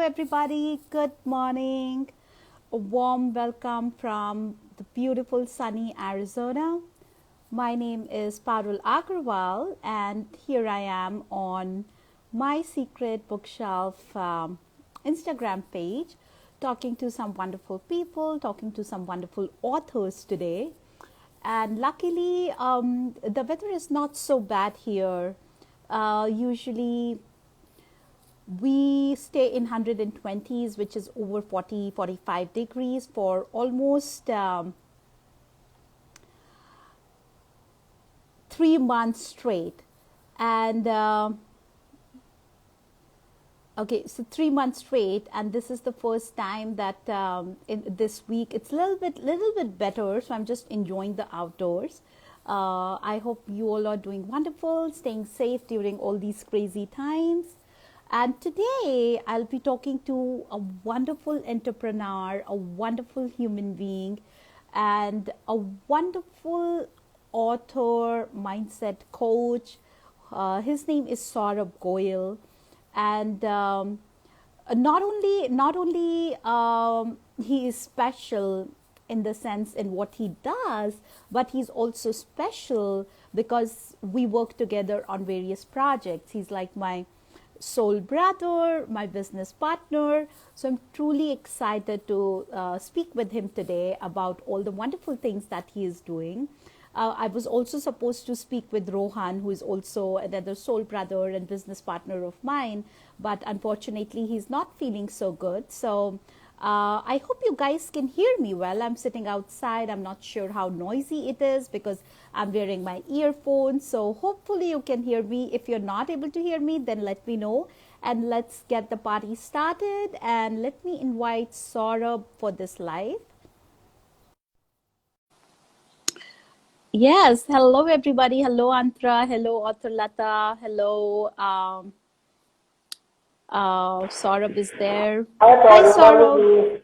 everybody. Good morning. A warm welcome from the beautiful sunny Arizona. My name is Parul Agarwal, and here I am on my secret bookshelf Instagram page, talking to some wonderful people, talking to some wonderful authors today. And luckily, the weather is not so bad here. Usually, we stay in 120s, which is over 45 degrees for almost 3 months straight. And okay, so 3 months straight, and this is the first time that in this week it's a little bit better. So I'm just enjoying the outdoors. I hope you all are doing wonderful, staying safe during all these crazy times. And today I'll be talking to a wonderful entrepreneur, a wonderful human being, and a wonderful author, mindset coach. His name is Saurabh Goyal, and not only he is special in the sense in what he does, but he's also special because we work together on various projects. He's like my soul brother, my business partner. So I'm truly excited to speak with him today about all the wonderful things that he is doing. I was also supposed to speak with Rohan, who is also another soul brother and business partner of mine, but unfortunately he's not feeling so good. So I hope you guys can hear me well. I'm sitting outside. I'm not sure how noisy it is because I'm wearing my earphones. So hopefully you can hear me. If you're not able to hear me, then let me know. And let's get the party started. And let me invite Saurabh for this live. Yes. Hello, everybody. Hello, Antra. Hello, Author Lata. Hello, Saurabh is there. Hi, Hi, Paul. How are Saurabh. you?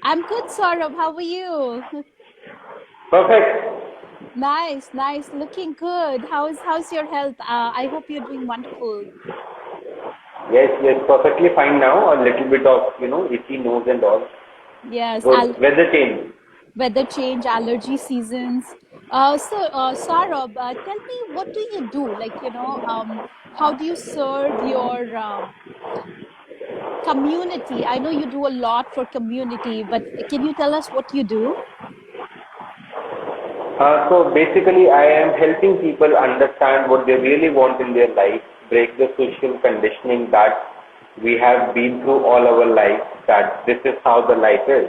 I'm good, Saurabh. How are you? Perfect. Nice, nice. Looking good. How's your health? I hope you're doing wonderful. Yes, yes, perfectly fine now. A little bit of, itchy nose and all. Yes, Good. Weather change. weather change, allergy seasons. Saurabh, tell me, what do you do? How do you serve your community? I know you do a lot for community, but can you tell us what you do? So basically, I am helping people understand what they really want in their life, break the social conditioning that we have been through all our life, that this is how the life is.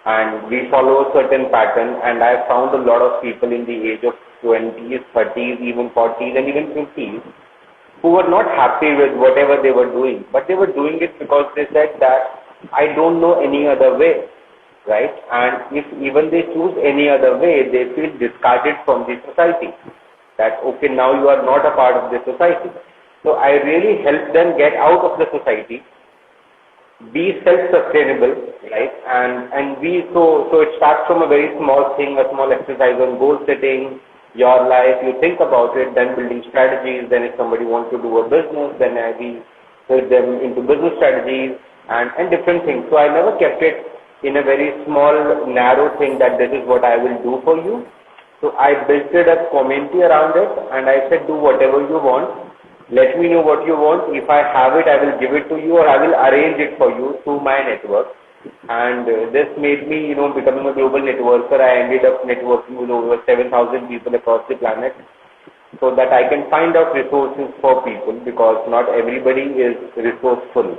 And we follow a certain pattern, and I have found a lot of people in the age of 20s, 30s, even 40s, and even 50s who were not happy with whatever they were doing, but they were doing it because they said that I don't know any other way, right? And if even they choose any other way, they feel discarded from the society. That okay, now you are not a part of the society. So I really help them get out of the society, be self-sustainable, right? And we so it starts from a very small thing, a small exercise on goal setting, your life. You think about it, then building strategies. Then if somebody wants to do a business, then we help them into business strategies and different things. So I never kept it in a very small, narrow thing that this is what I will do for you. So I built it a community around it, and I said, do whatever you want. Let me know what you want. If I have it, I will give it to you, or I will arrange it for you through my network. And this made me, becoming a global networker. I ended up networking with over 7,000 people across the planet, so that I can find out resources for people, because not everybody is resourceful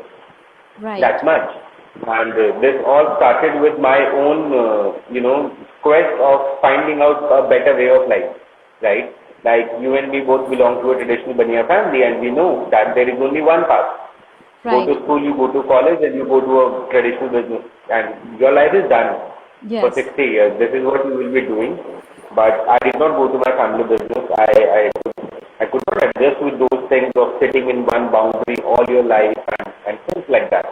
Right. that much. And this all started with my own, quest of finding out a better way of life, right? Like you and me both belong to a traditional Baniya family, and we know that there is only one path. Go Right. to school, you go to college, and you go to a traditional business, and your life is done for Yes. 60 years. This is what you will be doing. But I did not go to my family business. I could not adjust with those things of sitting in one boundary all your life and things like that.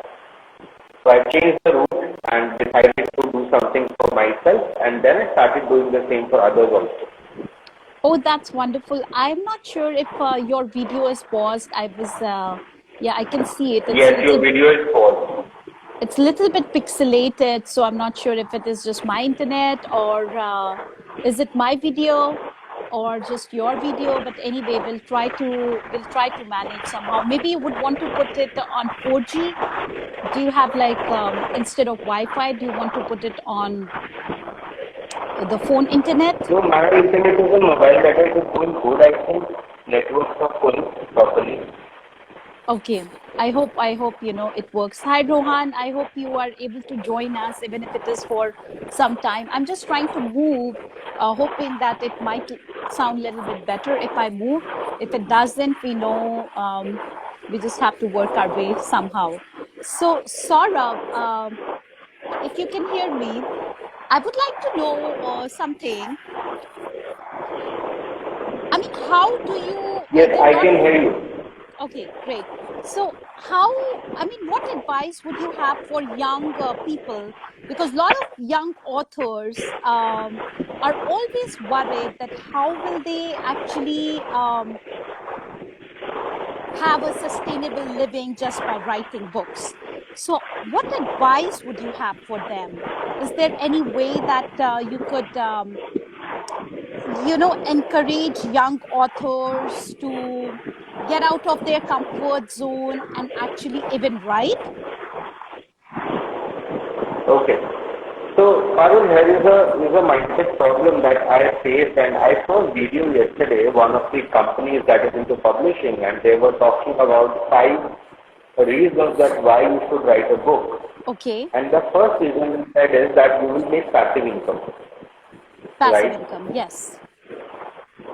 So I changed the route and decided to do something for myself, and then I started doing the same for others also. Oh, that's wonderful. I'm not sure if your video is paused. Yeah, I can see it. Yes, It's your a video is paused. It's a little bit pixelated, so I'm not sure if it is just my internet or is it my video or just your video. But anyway, we'll try to manage somehow. Maybe you would want to put it on 4G. Do you have like instead of Wi-Fi, do you want to put it on the phone internet? So my internet is a mobile data is going good. I think networks are going properly. Okay. I hope it works. Hi Rohan, I hope you are able to join us even if it is for some time. I'm just trying to move, hoping that it might sound a little bit better if I move. If it doesn't, we know we just have to work our way somehow. So Saurabh, if you can hear me, I would like to know something. I mean, how do you Yes, there I are can hear you. Okay, great. So, what advice would you have for young people? Because a lot of young authors are always worried that how will they actually have a sustainable living just by writing books. So, what advice would you have for them? Is there any way that you could encourage young authors to get out of their comfort zone and actually even write? Okay. So, Parul, here is a mindset problem that I faced, and I saw a video yesterday, one of the companies that is into publishing, and they were talking about 5 reasons that why you should write a book. Okay, And the first reason they said is that you will make passive income, passive right? income, yes.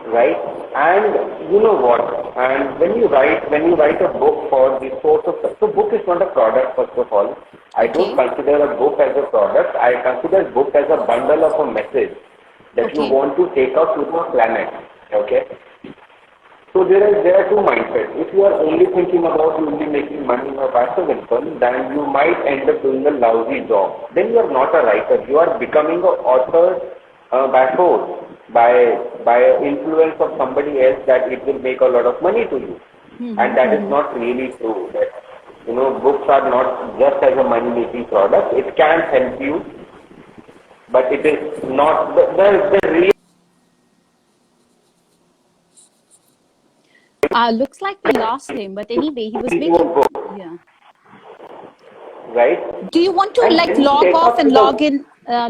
Right? And you know what? And when you write a book for the source of so book is not a product first of all. I don't Okay, consider a book as a product. I consider book as a bundle of a message that you okay, want to take out to the planet. Okay? So there are two mindsets. If you are only thinking about only making money or passive income, then you might end up doing a lousy job. Then you are not a writer. You are becoming an author by force, by influence of somebody else that it will make a lot of money to you, and that is not really true. That books are not just as a money making product. It can help you, but it is not the real. Looks like we lost him, but anyway, he was Into a making, book, yeah. right? Do you want to And like when you log take off up to and log the in,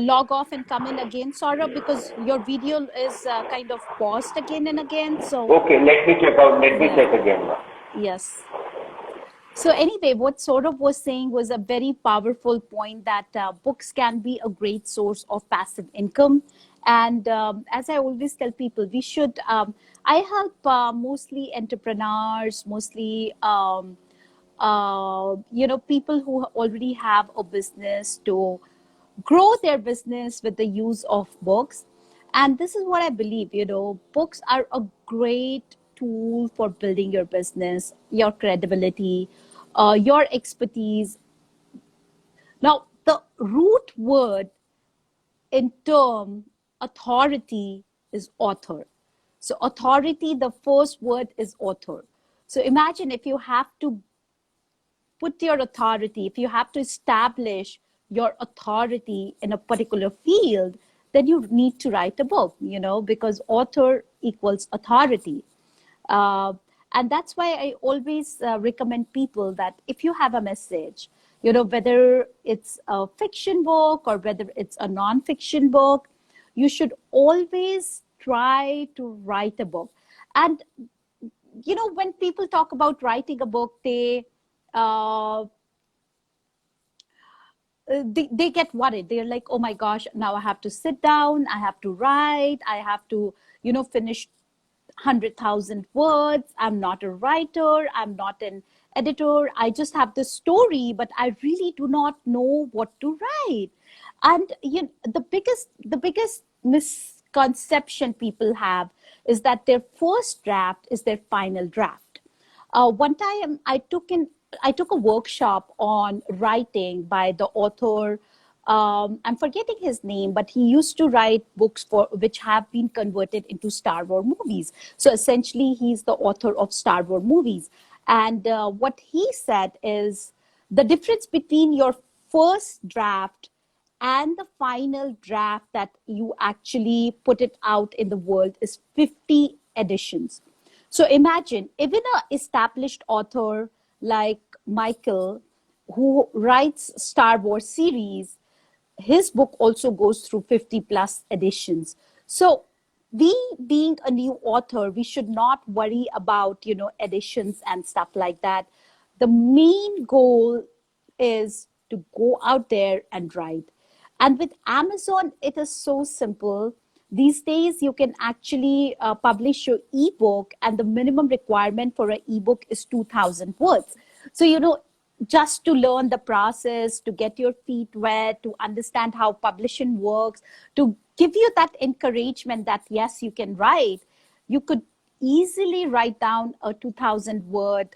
log off and come in again, Saurabh, because your video is kind of paused again and again. So, okay, let me check out. Let me yeah, check again now. yes. So anyway, what Saurabh was saying was a very powerful point that books can be a great source of passive income. And as I always tell people, we should. I help mostly entrepreneurs, mostly people who already have a business to grow their business with the use of books. And this is what I believe, books are a great tool for building your business, your credibility, your expertise. Now, the root word in term authority is author. So authority, the first word is author. So imagine if you have to put your authority, if you have to establish your authority in a particular field, then you need to write a book, because author equals authority. Uh, and that's why I always recommend people that if you have a message, whether it's a fiction book or whether it's a non-fiction book, you should always try to write a book. And when people talk about writing a book, uh, they get worried. They're like, oh my gosh, now I have to sit down, I have to write, I have to finish 100,000 words. I'm not a writer, I'm not an editor, I just have the story, but I really do not know what to write. And the biggest misconception people have is that their first draft is their final draft. One time I took a workshop on writing by the author. I'm forgetting his name, but he used to write books for which have been converted into Star Wars movies. So essentially, he's the author of Star Wars movies. And what he said is the difference between your first draft and the final draft that you actually put it out in the world is 50 editions. So imagine even an established author like Michael, who writes Star Wars series, his book also goes through 50 plus editions. So we, being a new author, we should not worry about, editions and stuff like that. The main goal is to go out there and write. And with Amazon, it is so simple. These days, you can actually publish your ebook, and the minimum requirement for an ebook is 2,000 words. So, just to learn the process, to get your feet wet, to understand how publishing works, to give you that encouragement that, yes, you can write, you could easily write down a 2,000 word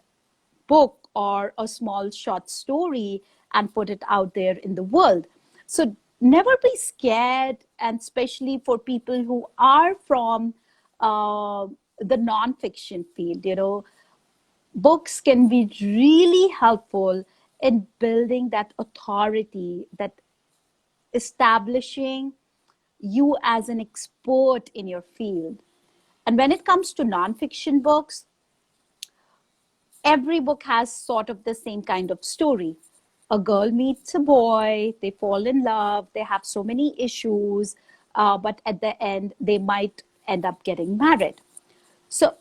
book or a small short story and put it out there in the world. So never be scared, and especially for people who are from the nonfiction field, books can be really helpful in building that authority, that establishing you as an expert in your field. And when it comes to nonfiction books, every book has sort of the same kind of story. A girl meets a boy, they fall in love, they have so many issues, but at the end, they might end up getting married. So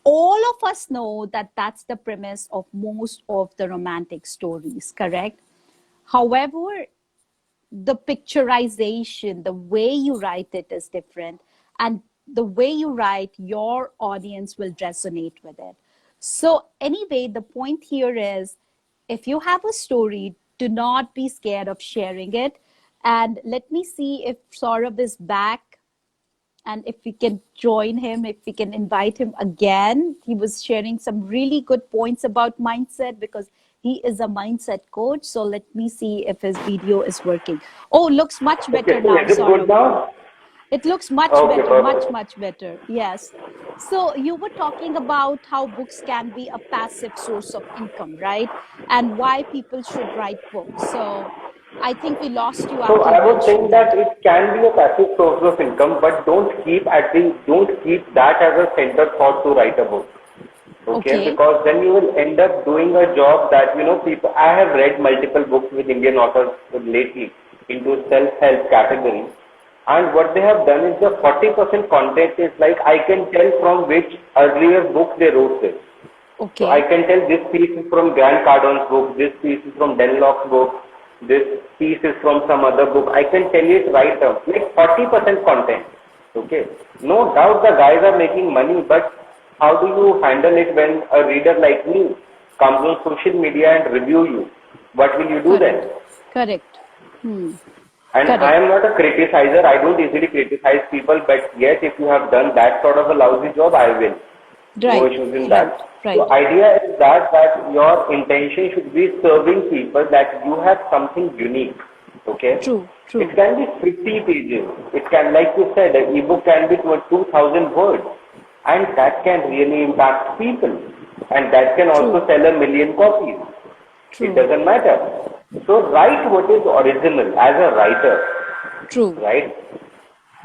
all of us know that that's the premise of most of the romantic stories, correct? However, the picturization, the way you write it is different. And the way you write, your audience will resonate with it. So anyway, the point here is, if you have a story, do not be scared of sharing it. And let me see if Saurabh is back, and if we can join him, if we can invite him again. He was sharing some really good points about mindset, because he is a mindset coach. So let me see if his video is working. Oh, looks much better Okay, so now, is it good Saurabh. now? It looks much Okay, better, perfect. much better. Yes. So you were talking about how books can be a passive source of income, right? And why people should write books. So I think we lost you So after you I was mentioned saying that. that it can be a passive source of income, but don't keep that as a center thought to write a book. Okay, Okay. because then you will end up doing a job that, people. I have read multiple books with Indian authors lately into self-help category, and what they have done is the 40% content is like, I can tell from which earlier book they wrote this. So I Okay. can tell this piece is from Grant Cardone's book, this piece is from Denlock's book, this piece is from some other book. I can tell it right now, like 40% content. Okay. No doubt the guys are making money, but how do you handle it when a reader like me comes on social media and review you? What will you do then? Correct. Correct. Hmm. And I Correct. am not a criticizer. I don't easily criticize people, but yes, if you have done that sort of a lousy job, I will. No Right. issues in Right. that. So Right. idea is that your intention should be serving people, that you have something unique. Okay? True. It True. can be 50 pages. It can, like you said, an ebook can be 2,000 words. And that can really impact people. And that can True. also sell 1 million copies. It True. doesn't matter. So write what is original as a writer, True. right?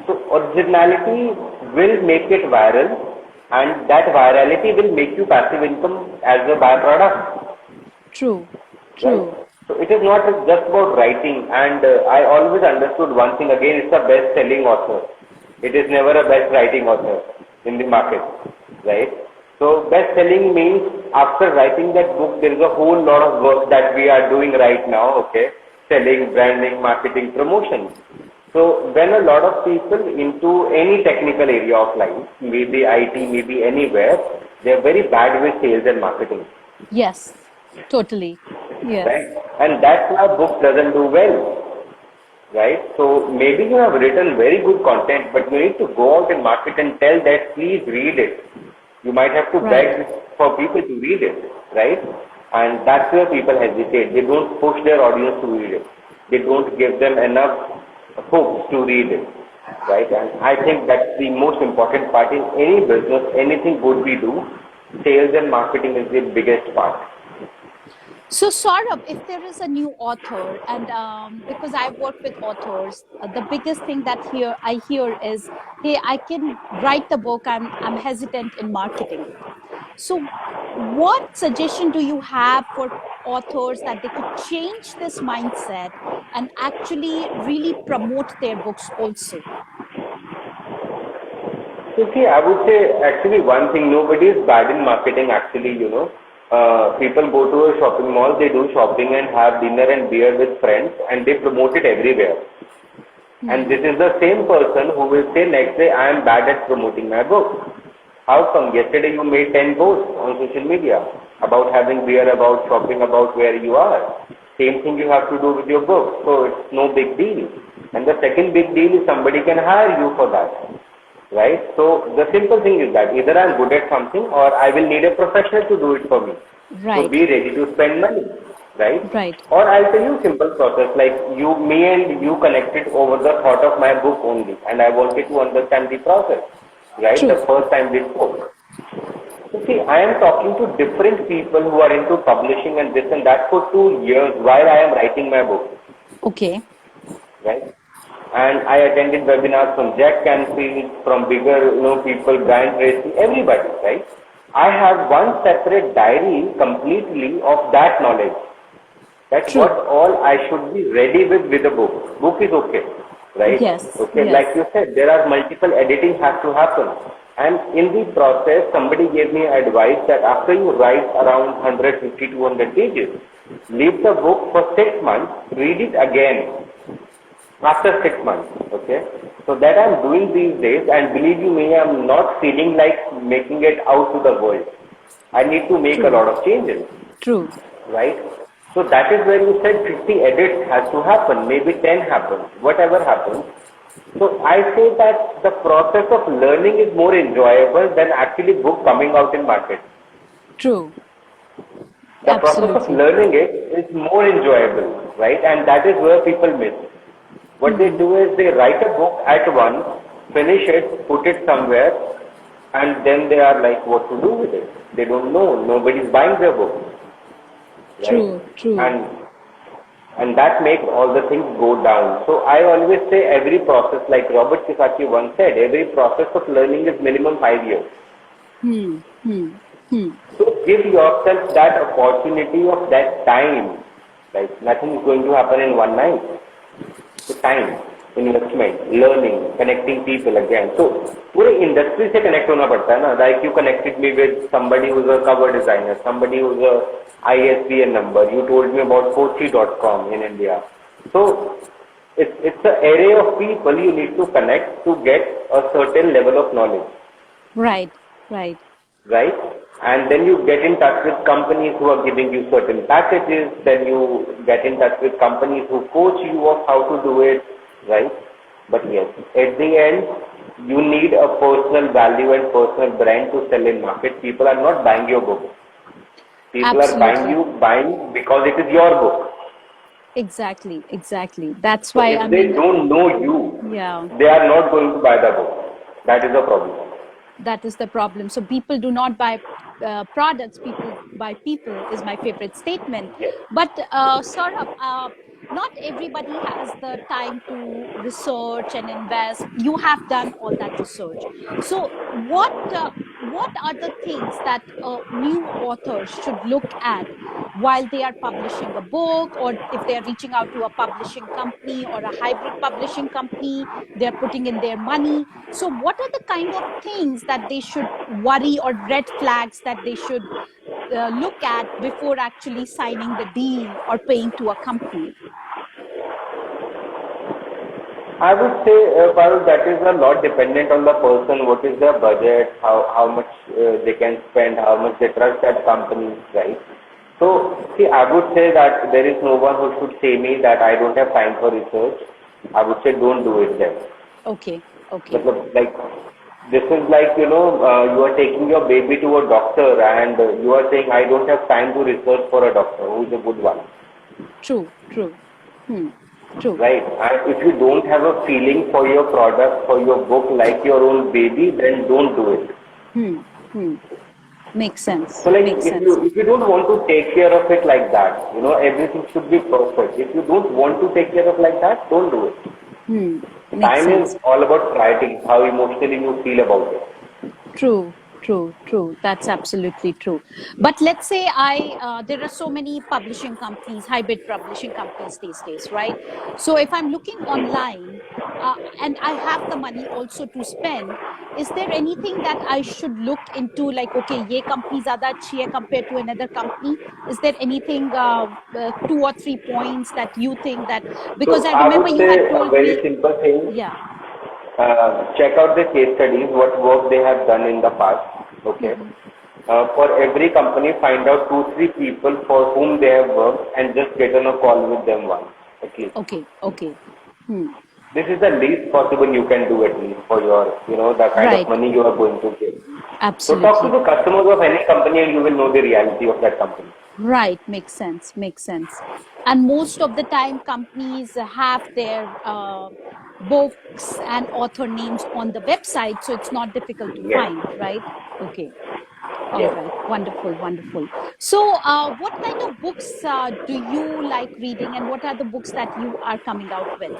So originality will make it viral, and that virality will make you passive income as a byproduct, True. right? True. So it is not just about writing, and I always understood one thing. Again, it's a best-selling author. It is never a best writing author in the market, right? So best-selling means after writing that book, there is a whole lot of work that we are doing right now. Okay, selling, branding, marketing, promotion. So when a lot of people into any technical area of life, maybe IT, maybe anywhere, they are very bad with sales and marketing, Yes. Totally. right? Yes. And that's why book doesn't do well, right? So maybe you have written very good content, but you need to go out and market and tell that, please read it. You might have to Right. beg for people to read it, right? And that's where people hesitate. They don't push their audience to read it. They don't give them enough hooks to read it, right? And I think that's the most important part in any business, anything good we do. Sales and marketing is the biggest part. So, Saurabh, if there is a new author, and because I've worked with authors, the biggest thing that here I hear is, "Hey, I can write the book. I'm hesitant in marketing it." So, what suggestion do you have for authors that they could change this mindset and actually really promote their books also? So see, I would say actually one thing, nobody is bad in marketing actually, people go to a shopping mall, they do shopping and have dinner and beer with friends and they promote it everywhere. And this is the same person who will say next day, I am bad at promoting my book. How come? Yesterday you made 10 posts on social media about having beer, about shopping, about where you are. Same thing you have to do with your book. So it's no big deal. And the second big deal is somebody can hire you for that. Right? So the simple thing is that either I'm good at something or I will need a professional to do it for me. So Right, be ready to spend money. Right? right. Or I'll tell you simple process like me and you connected over the thought of my book only and I wanted to understand the process. Right? True. The first time we spoke. So see, I am talking to different people who are into publishing and this and that for 2 years while I am writing my book. Okay. Right? And I attended webinars from Jack Canfield, from bigger, people, Brian Tracy, everybody, right? I have one separate diary completely of that knowledge. That's True. what all I should be ready with a book. Book is okay, right? Yes. Okay, Yes. like you said, there are multiple editing has to happen. And in the process, somebody gave me advice that after you write around 150, 200 pages, leave the book for 6 months, read it again after 6 months. Okay, so that I'm doing these days, and believe you me, I'm not feeling like making it out to the world. I need to make a True. lot of changes, True. right? So that is where you said 50 edits has to happen, maybe 10 happens, whatever happens. So I say that the process of learning is more enjoyable than actually book coming out in market. True. The process of Absolutely. learning it is more enjoyable, right? And that is where people miss. What they do is they write a book at once, finish it, put it somewhere, and then they are like, what to do with it? They don't know. Nobody's buying their book, right? True. True. And that makes all the things go down. So I always say every process, like Robert Kiyosaki once said, every process of learning is minimum 5 years. Hmm. Hmm. Hmm. So give yourself that opportunity of that time. Like nothing is going to happen in one night. So time, investment, learning, connecting people again. So पूरे industry से connect होना पड़ता है ना. Like you connected me with somebody who's a cover designer, somebody who's a ISBN number. You told me about Pochi.com in India. So it's an array of people you need to connect to get a certain level of knowledge. Right. Right. Right? And then you get in touch with companies who are giving you certain packages, then you get in touch with companies who coach you of how to do it, right? But yes, at the end, you need a personal value and personal brand to sell in market. People are not buying your book. People are Absolutely. buying because it is your book. Exactly. Exactly. That's So why, if I they mean, don't know you, yeah, they are not going to buy the book. That is the problem. that is the problem. So people do not buy products, people buy people is my favorite statement. Yes. But Saurabh, not everybody has the time to research and invest. You have done all that research. So what are the things that new authors should look at while they are publishing a book, or if they are reaching out to a publishing company or a hybrid publishing company, they're putting in their money? So what are the kind of things that they should worry, or red flags that they should look at before actually signing the deal or paying to a company? I would say, Parul, that is a lot dependent on the person, what is their budget, how much they can spend, how much they trust that company, right? So, see, I would say that there is no one who should say me that I don't have time for research. I would say don't do it then. Okay. Okay. Like, this is like, you are taking your baby to a doctor and you are saying, I don't have time to research for a doctor who is a good one. True. True. Hmm. True. Right. And if you don't have a feeling for your product, for your book like your own baby, then don't do it. Hmm. Hmm. Makes sense. So like Makes if sense. you don't want to take care of it like that, you know, everything should be perfect. If you don't want to take care of like that, don't do it. Makes Time is sense. all about priorities, how emotionally you feel about it. True, true, true. That's absolutely true. But let's say there are so many publishing companies, hybrid publishing companies these days, right? So if I'm looking online and I have the money also to spend, is there anything that I should look into? Like, okay, ye company zyada achhi hai compared to another company. Is there anything, two or three points that you think that? Because So I I remember would you had say a told very me, simple thing. yeah. Check out the case studies, what work they have done in the past. Okay. For every company, find out two, three people for whom they have worked and just get on a call with them once, at least. Okay, okay. Hmm. This is the least possible you can do at least for your, you know, the kind of Right. money you are going to give. So talk to Absolutely. the customers of any company and you will know the reality of that company. Right. Makes sense. Makes sense. And most of the time, companies have their books and author names on the website, so it's not difficult to Yes. find, right? Okay. All Yes. right. Wonderful. Wonderful. So, what kind of books do you like reading, and what are the books that you are coming out with?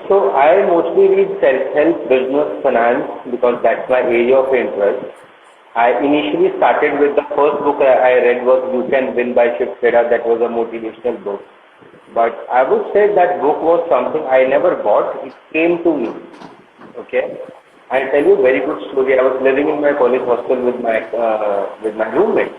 So I mostly read self-help, business, finance because that's my area of interest. I initially started with the first book I read was You Can Win by Shiv Chedda. That was a motivational book. But I would say that book was something I never bought. It came to me. Okay. I'll tell you a very good story. I was living in my college hostel with my roommate.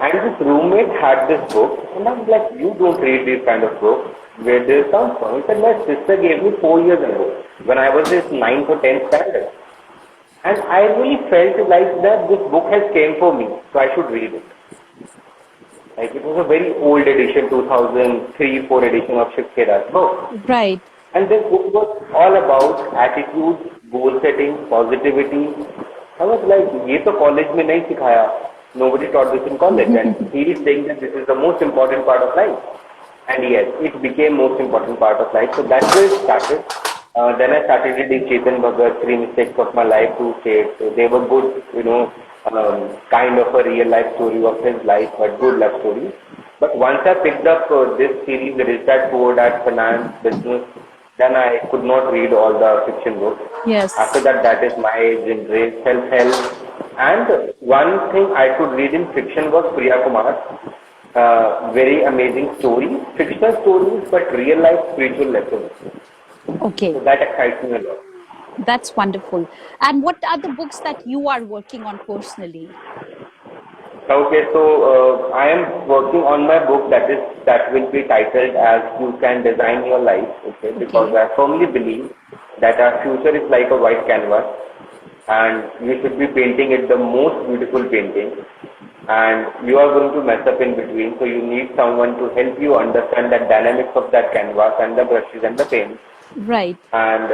And this roommate had this book, and I was like, you don't read these kind of books. Where did it come from? He said, my sister gave me 4 years ago, when I was just 9th or 10th standard. And I really felt like that this book has came for me, so I should read it. Like it was a very old edition, 2003-4 edition of Shiv Khera's book. Right. And this book was all about attitude, goal setting, positivity. I was like, ये तो college में नहीं सिखाया. Nobody taught this in college, and he is saying that this is the most important part of life. And yes, it became most important part of life. So that's where it started. Then I started reading Chetan Bhagat, Three Mistakes of My Life, Two States. So they were good, you know, kind of a real life story of his life, but good love story. But once I picked up this series, the Rich Dad Poor Dad, Finance, Business, then I could not read all the fiction books. Yes. After that, that is my genre, self-help. And one thing I could read in fiction was Priya Kumar. Very amazing stories, fictional stories, but real life spiritual lessons. Okay. So that excites me a lot. That's wonderful. And what are the books that you are working on personally? Okay, so I am working on my book that will be titled as You Can Design Your Life. Okay, because I firmly believe that our future is like a white canvas, and you should be painting it the most beautiful painting, and you are going to mess up in between. So you need someone to help you understand the dynamics of that canvas and the brushes and the paint. Right. And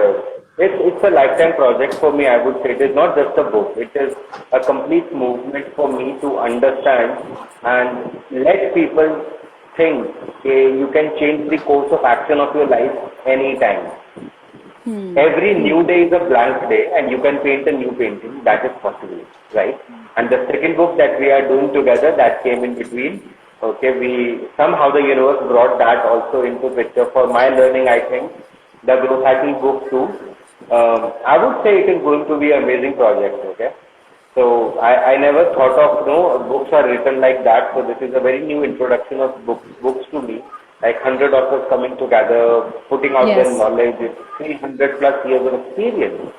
it's a lifetime project for me. I would say it is not just a book. It is a complete movement for me to understand and let people think you can change the course of action of your life anytime. Every new day is a blank day, and you can paint a new painting. That is possible, right? And the second book that we are doing together, that came in between. Okay, we somehow the universe brought that also into picture for my learning. I think the growth hacking book too. I would say it is going to be an amazing project. Okay, so I never thought of books are written like that. So this is a very new introduction of books to me. Like 100 authors coming together, putting out their Yes. knowledge, with 300 plus years of experience.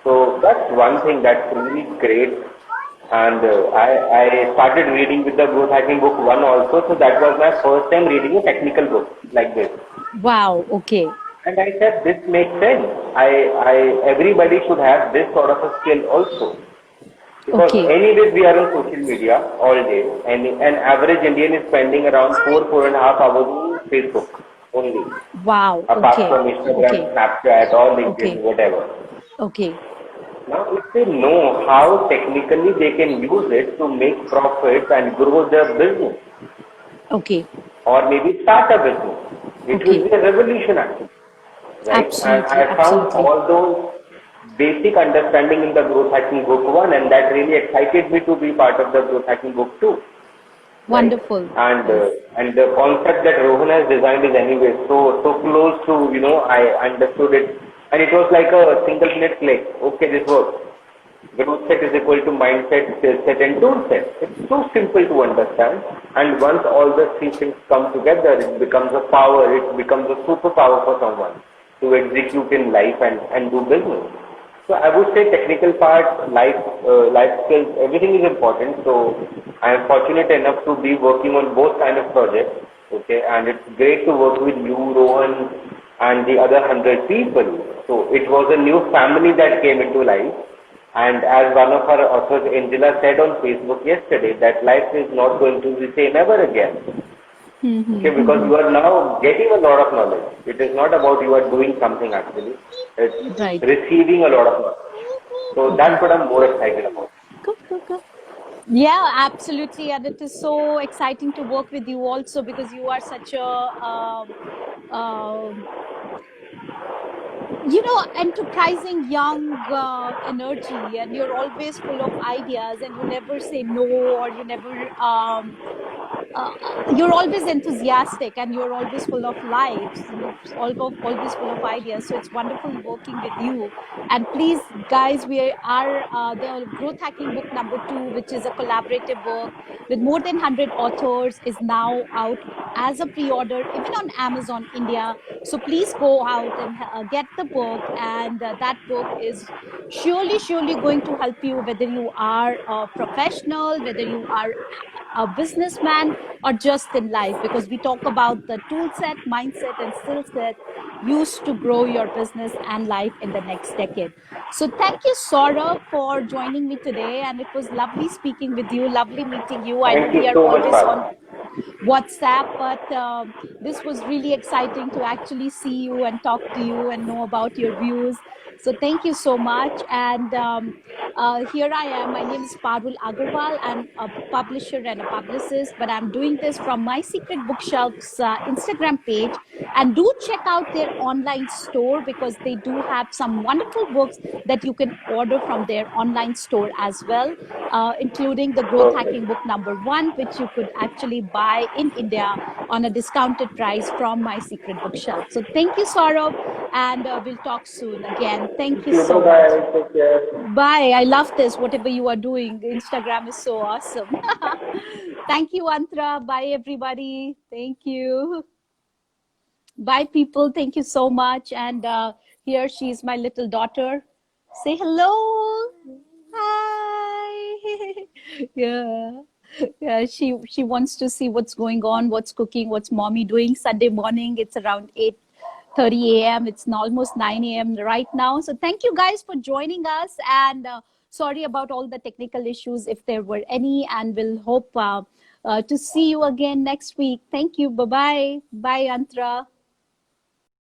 So that's one thing that's really great. And I started reading with the growth hacking book one also. So that was my first time reading a technical book like this. Wow. Okay. And I said, this makes sense. Everybody should have this sort of a skill also. Because Okay. anyways, we are on social media all day, and an average Indian is spending around 4.5 hours on Facebook only, Wow. apart Okay. from Instagram, Okay. Snapchat, or LinkedIn, Okay. whatever. Okay. Now, if they know how technically they can use it to make profits and grow their business, Okay. or maybe start a business, it Okay. will be a revolution actually. Right? And Absolutely. I found Absolutely. all those basic understanding in the growth hacking book 1, and that really excited me to be part of the growth hacking book 2. Right. Wonderful. And Yes. and the concept that Rohan has designed is anyway so close to, I understood it, and it was like a single minute click. Okay, this works. Growth set is equal to mindset, skill set, and tool set. It's so simple to understand, and once all the three things come together, it becomes a power. It becomes a superpower for someone to execute in life and do business. So I would say technical part, life skills, everything is important. So I am fortunate enough to be working on both kind of projects. Okay, and it's great to work with you, Rohan, and the other 100 people. So it was a new family that came into life. And as one of our authors, Angela, said on Facebook yesterday, that life is not going to be the same ever again. Okay, because you are now getting a lot of knowledge. It is not about you are doing something actually. It's Right. receiving a lot of knowledge. So that's what I'm more excited about. Go, go, go. Yeah, absolutely. And it is so exciting to work with you also because you are such a, um, enterprising young energy, and you're always full of ideas, and you never say no, or you never uh, you're always enthusiastic, and you're always full of life. You're always full of ideas. So it's wonderful working with you. And please, guys, we are the Growth Hacking book number 2, which is a collaborative book with more than 100 authors, is now out as a pre-order, even on Amazon India. So please go out and get the book. And that book is surely going to help you, whether you are a professional, whether you are a businessman, or just in life, because we talk about the tool set, mindset, and skill set used to grow your business and life in the next decade. So thank you, Saurabh, for joining me today. And it was lovely speaking with you, lovely meeting you. I know Thank we you are so much, always on Farah. WhatsApp, but this was really exciting to actually see you and talk to you and know about your views. So thank you so much. And here I am. My name is Parul Agarwal. I'm a publisher and a publicist, but I'm doing this from My Secret Bookshelf's Instagram page. And do check out their online store, because they do have some wonderful books that you can order from their online store as well, including the Growth Perfect. Hacking book number 1, which you could actually buy in India on a discounted price from My Secret Bookshelf. So thank you, Saurabh, and we'll talk soon again. Thank Thank you you. so much. Bye-bye. Take care. Bye. I love this. Whatever you are doing, Instagram is so awesome. Thank you, Antra. Bye, everybody. Thank you. Bye, people. Thank you so much. And here she's my little daughter. Say hello. Hi. Yeah. Yeah, she wants to see what's going on, what's cooking, what's mommy doing. Sunday morning, it's around 8:30 a.m. It's almost 9 a.m. right now. So thank you guys for joining us. And sorry about all the technical issues, if there were any. And we'll hope to see you again next week. Thank you. Bye-bye. Bye, Antra.